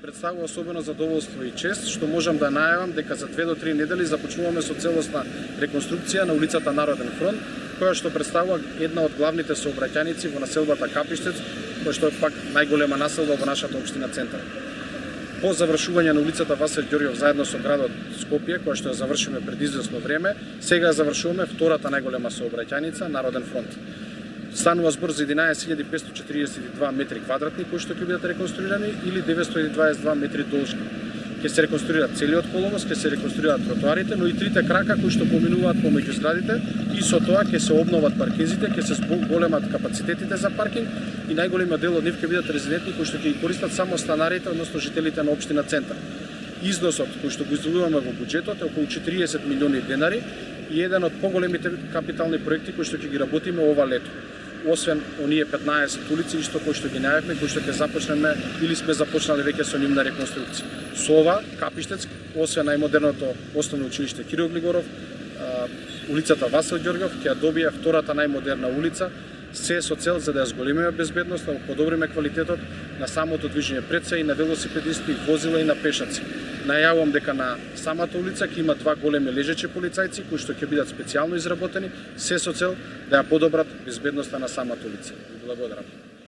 представува особено задоволство и чест што можам да најавам дека за 2 до 3 недели започнуваме со целосна реконструкција на улицата Народен фронт, која што представува една од главните сообраќајници во населбата Капиштец, која што е пак најголема населба во нашата општина Центар. По завршување на улицата Васил Ѓорѓов заедно со градот Скопје, која што ја завршиме пред извесно време, сега завршуваме втората најголема сообраќајница Народен фронт. Станува збор за 11.542 метри квадратни кои што ќе бидат реконструирани или 922 метри должни. Ќе се реконструира целиот коловоз, ќе се реконструираат тротоарите, но и трите крака кои што поминуваат помеѓу зградите и со тоа ќе се обноват паркезите, ќе се големат капацитетите за паркинг и најголемиот дел од нив ќе бидат резидентни кои што ќе ги користат само станарите, односно жителите на општина Центар. Износот кој што го издвојуваме во буџетот е околу 40 милиони денари и еден од поголемите капитални проекти кои што ќе ги работиме ова лето. Освен оние 15 улици што кои што ги најавме, кои што ќе започнеме или сме започнале веќе со нивна реконструкција. Со ова Капиштец, освен најмодерното основно училиште Кирил Глигоров, улицата Васил Ѓорѓов ќе ја добие втората најмодерна улица, се со цел за да ја зголемиме безбедноста, да подобриме квалитетот на самото движење пред се и на велосипедисти, возила и на пешаци. Најавувам дека на самата улица ќе има 2 големи лежачи полицајци кои што ќе бидат специјално изработени, се со цел да ја подобрат безбедноста на самата улица. Благодарам.